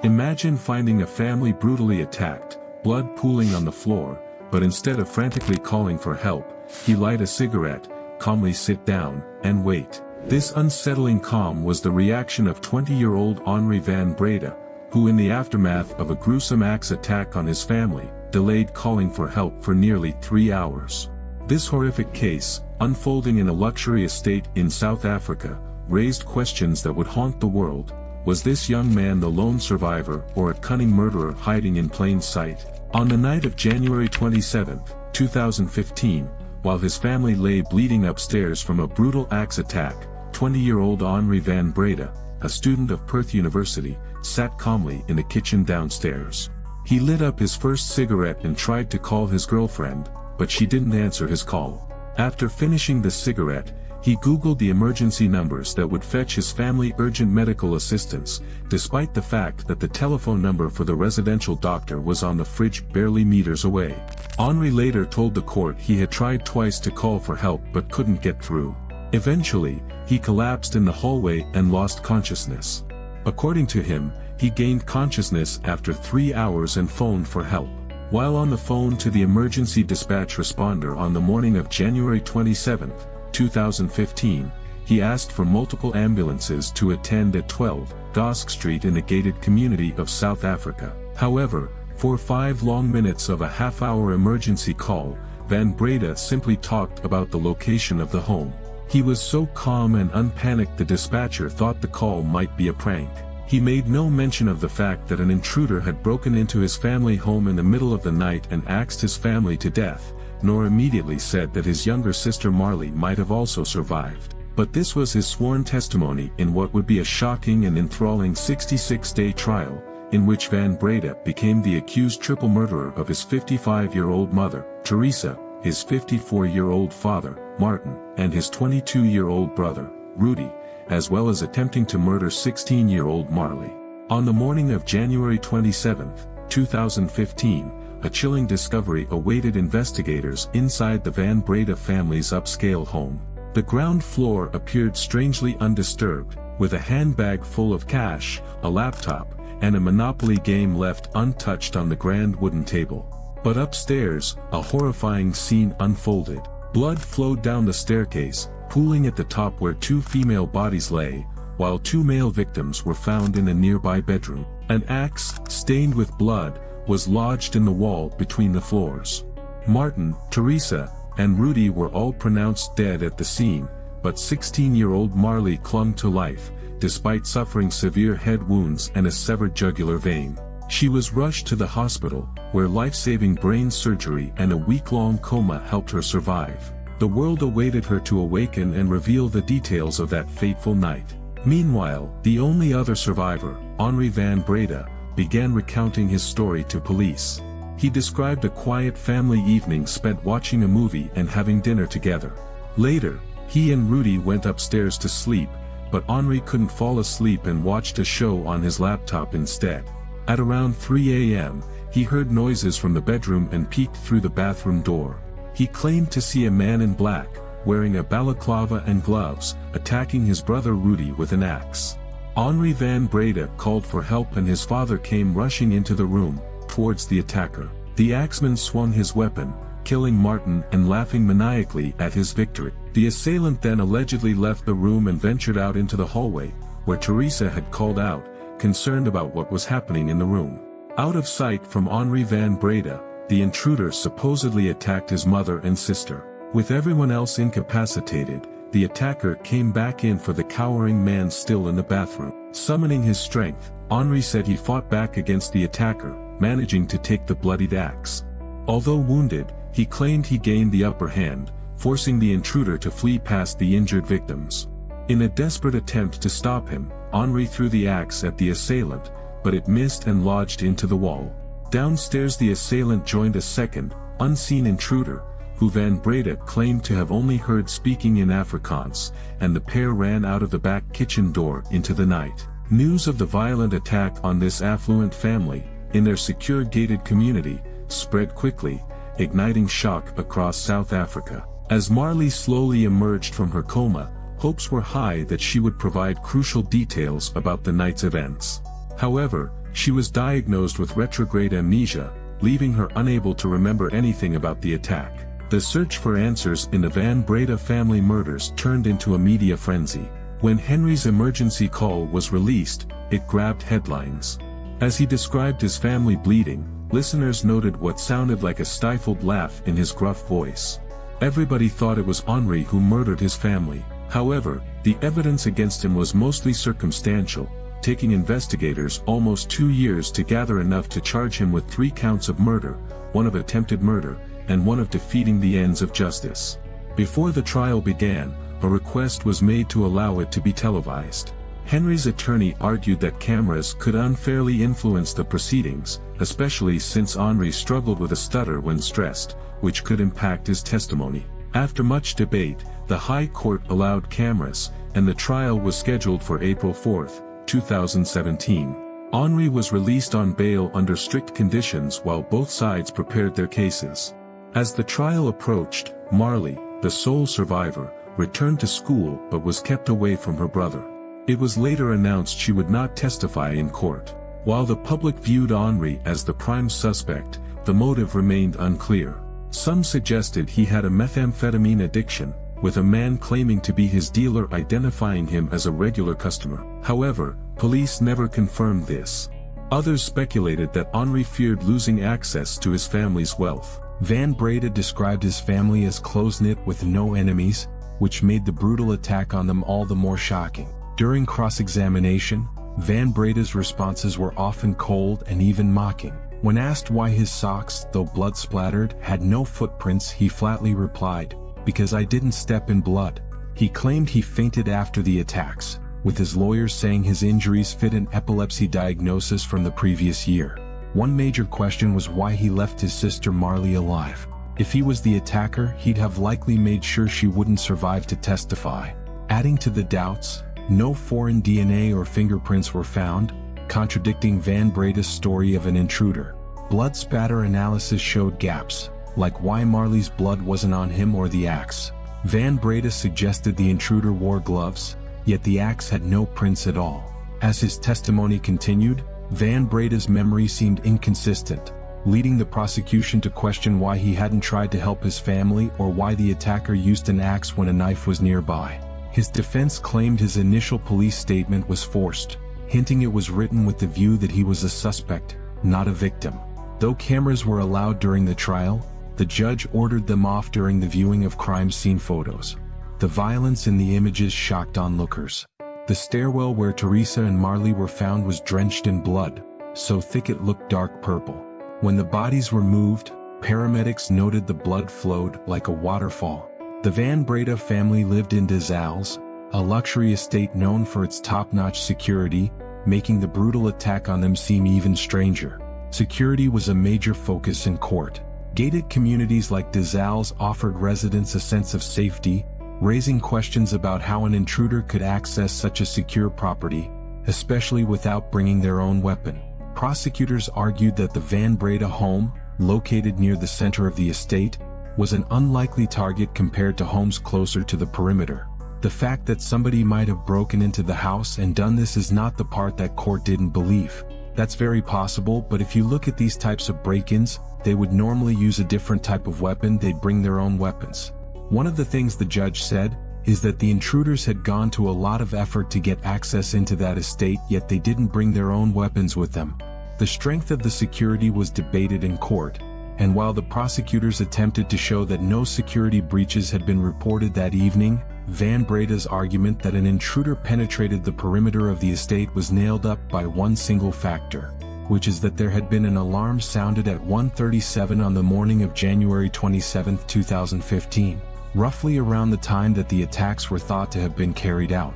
Imagine finding a family brutally attacked, blood pooling on the floor, but instead of frantically calling for help, he light a cigarette, calmly sit down, and wait. This unsettling calm was the reaction of 20-year-old Henri van Breda, who in the aftermath of a gruesome axe attack on his family, delayed calling for help for nearly 3 hours. This horrific case, unfolding in a luxury estate in South Africa, raised questions that would haunt the world. Was this young man the lone survivor or a cunning murderer hiding in plain sight? On the night of January 27, 2015, while his family lay bleeding upstairs from a brutal axe attack, 20-year-old Henri van Breda, a student of Perth University, sat calmly in the kitchen downstairs. He lit up his first cigarette and tried to call his girlfriend, but she didn't answer his call. After finishing the cigarette, he Googled the emergency numbers that would fetch his family urgent medical assistance, despite the fact that the telephone number for the residential doctor was on the fridge barely meters away. Henri later told the court he had tried twice to call for help but couldn't get through. Eventually, he collapsed in the hallway and lost consciousness. According to him, he gained consciousness after 3 hours and phoned for help. While on the phone to the emergency dispatch responder on the morning of January 27, 2015, he asked for multiple ambulances to attend at 12 Dosk Street in the gated community of South Africa. However, for 5 long minutes of a half-hour emergency call, Van Breda simply talked about the location of the home. He was so calm and unpanicked the dispatcher thought the call might be a prank. He made no mention of the fact that an intruder had broken into his family home in the middle of the night and axed his family to death, nor immediately said that his younger sister Marley might have also survived. But this was his sworn testimony in what would be a shocking and enthralling 66-day trial, in which Van Breda became the accused triple murderer of his 55-year-old mother, Teresa, his 54-year-old father, Martin, and his 22-year-old brother, Rudy, as well as attempting to murder 16-year-old Marley. On the morning of January 27, 2015, a chilling discovery awaited investigators inside the Van Breda family's upscale home. The ground floor appeared strangely undisturbed, with a handbag full of cash, a laptop, and a Monopoly game left untouched on the grand wooden table. But upstairs, a horrifying scene unfolded. Blood flowed down the staircase, pooling at the top where 2 female bodies lay, while 2 male victims were found in a nearby bedroom. An axe, stained with blood, was lodged in the wall between the floors. Martin, Teresa, and Rudy were all pronounced dead at the scene, but 16-year-old Marley clung to life, despite suffering severe head wounds and a severed jugular vein. She was rushed to the hospital, where life-saving brain surgery and a week-long coma helped her survive. The world awaited her to awaken and reveal the details of that fateful night. Meanwhile, the only other survivor, Henri van Breda, began recounting his story to police. He described a quiet family evening spent watching a movie and having dinner together. Later, he and Rudy went upstairs to sleep, but Henri couldn't fall asleep and watched a show on his laptop instead. At around 3 a.m., he heard noises from the bedroom and peeked through the bathroom door. He claimed to see a man in black, wearing a balaclava and gloves, attacking his brother Rudy with an axe. Henri van Breda called for help and his father came rushing into the room, towards the attacker. The axeman swung his weapon, killing Martin and laughing maniacally at his victory. The assailant then allegedly left the room and ventured out into the hallway, where Teresa had called out, concerned about what was happening in the room. Out of sight from Henri van Breda, the intruder supposedly attacked his mother and sister. With everyone else incapacitated, the attacker came back in for the cowering man still in the bathroom. Summoning his strength, Henri said he fought back against the attacker, managing to take the bloodied axe. Although wounded, he claimed he gained the upper hand, forcing the intruder to flee past the injured victims. In a desperate attempt to stop him, Henri threw the axe at the assailant, but it missed and lodged into the wall. Downstairs the assailant joined a second, unseen intruder, who Van Breda claimed to have only heard speaking in Afrikaans, and the pair ran out of the back kitchen door into the night. News of the violent attack on this affluent family, in their secure gated community, spread quickly, igniting shock across South Africa. As Marley slowly emerged from her coma, hopes were high that she would provide crucial details about the night's events. However, She was diagnosed with retrograde amnesia, leaving her unable to remember anything about the attack. The search for answers in the Van Breda family murders turned into a media frenzy. When Henri's emergency call was released, it grabbed headlines. As he described his family bleeding, listeners noted what sounded like a stifled laugh in his gruff voice. Everybody thought it was Henri who murdered his family. However, the evidence against him was mostly circumstantial, taking investigators almost 2 years to gather enough to charge him with 3 counts of murder, 1 of attempted murder, and 1 of defeating the ends of justice. Before the trial began, a request was made to allow it to be televised. Henri's attorney argued that cameras could unfairly influence the proceedings, especially since Henri struggled with a stutter when stressed, which could impact his testimony. After much debate, the High Court allowed cameras, and the trial was scheduled for April 4, 2017. Henri was released on bail under strict conditions while both sides prepared their cases. As the trial approached, Marley, the sole survivor, returned to school but was kept away from her brother. It was later announced she would not testify in court. While the public viewed Henri as the prime suspect, the motive remained unclear. Some suggested he had a methamphetamine addiction, with a man claiming to be his dealer identifying him as a regular customer. However, police never confirmed this. Others speculated that Henri feared losing access to his family's wealth. Van Breda described his family as close-knit with no enemies, which made the brutal attack on them all the more shocking. During cross-examination, Van Breda's responses were often cold and even mocking. When asked why his socks, though blood-splattered, had no footprints, he flatly replied, "Because I didn't step in blood." He claimed he fainted after the attacks, with his lawyers saying his injuries fit an epilepsy diagnosis from the previous year. One major question was why he left his sister Marley alive. If he was the attacker, he'd have likely made sure she wouldn't survive to testify. Adding to the doubts, no foreign DNA or fingerprints were found, contradicting Van Breda's story of an intruder. Blood spatter analysis showed gaps, like why Marley's blood wasn't on him or the axe. Van Breda suggested the intruder wore gloves, yet the axe had no prints at all. As his testimony continued, Van Breda's memory seemed inconsistent, leading the prosecution to question why he hadn't tried to help his family or why the attacker used an axe when a knife was nearby. His defense claimed his initial police statement was forced, hinting it was written with the view that he was a suspect, not a victim. Though cameras were allowed during the trial, the judge ordered them off during the viewing of crime scene photos. The violence in the images shocked onlookers. The stairwell where Teresa and Marley were found was drenched in blood, so thick it looked dark purple. When the bodies were moved, paramedics noted the blood flowed like a waterfall. The Van Breda family lived in Des Halles, a luxury estate known for its top-notch security, making the brutal attack on them seem even stranger. Security was a major focus in court. Gated communities like Des Halles offered residents a sense of safety, raising questions about how an intruder could access such a secure property, especially without bringing their own weapon. Prosecutors argued that the Van Breda home, located near the center of the estate, was an unlikely target compared to homes closer to the perimeter. The fact that somebody might have broken into the house and done this is not the part that court didn't believe. That's very possible, but if you look at these types of break-ins, they would normally use a different type of weapon. They'd bring their own weapons. One of the things the judge said is that the intruders had gone to a lot of effort to get access into that estate, yet they didn't bring their own weapons with them. The strength of the security was debated in court, and while the prosecutors attempted to show that no security breaches had been reported that evening, Van Breda's argument that an intruder penetrated the perimeter of the estate was nailed up by one single factor, which is that there had been an alarm sounded at 1:37 on the morning of January 27, 2015, roughly around the time that the attacks were thought to have been carried out.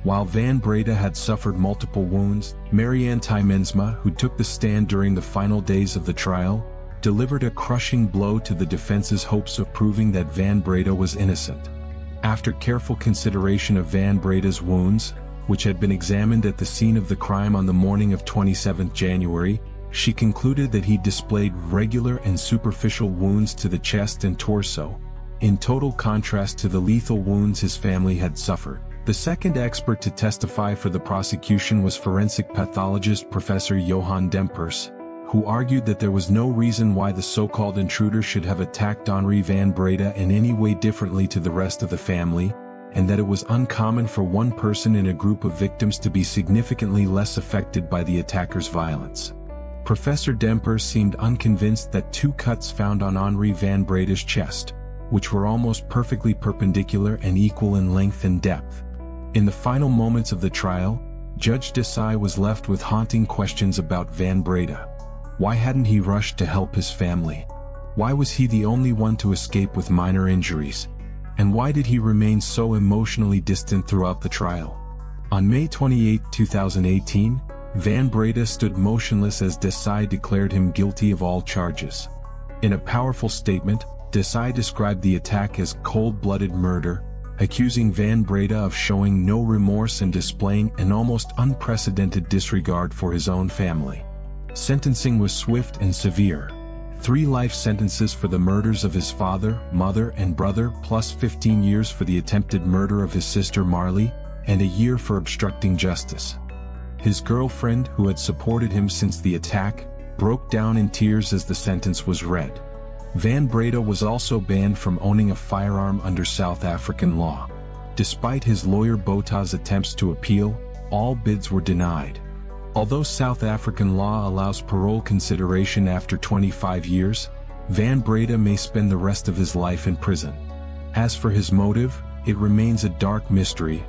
While Van Breda had suffered multiple wounds, Marianne Tijmensma, who took the stand during the final days of the trial, delivered a crushing blow to the defense's hopes of proving that Van Breda was innocent. After careful consideration of Van Breda's wounds, which had been examined at the scene of the crime on the morning of 27 January, she concluded that he displayed regular and superficial wounds to the chest and torso, in total contrast to the lethal wounds his family had suffered. The second expert to testify for the prosecution was forensic pathologist Professor Johan Dempers, who argued that there was no reason why the so-called intruder should have attacked Henri van Breda in any way differently to the rest of the family, and that it was uncommon for one person in a group of victims to be significantly less affected by the attacker's violence. Professor Dempers seemed unconvinced that two cuts found on Henri van Breda's chest, which were almost perfectly perpendicular and equal in length and depth. In the final moments of the trial, Judge Desai was left with haunting questions about Van Breda. Why hadn't he rushed to help his family? Why was he the only one to escape with minor injuries? And why did he remain so emotionally distant throughout the trial? On May 28, 2018, Van Breda stood motionless as Desai declared him guilty of all charges. In a powerful statement, Desai described the attack as cold-blooded murder, accusing Van Breda of showing no remorse and displaying an almost unprecedented disregard for his own family. Sentencing was swift and severe. 3 life sentences for the murders of his father, mother, and brother, plus 15 years for the attempted murder of his sister Marley, and a year for obstructing justice. His girlfriend, who had supported him since the attack, broke down in tears as the sentence was read. Van Breda was also banned from owning a firearm under South African law. Despite his lawyer Bota's attempts to appeal, all bids were denied. Although South African law allows parole consideration after 25 years, Van Breda may spend the rest of his life in prison. As for his motive, it remains a dark mystery,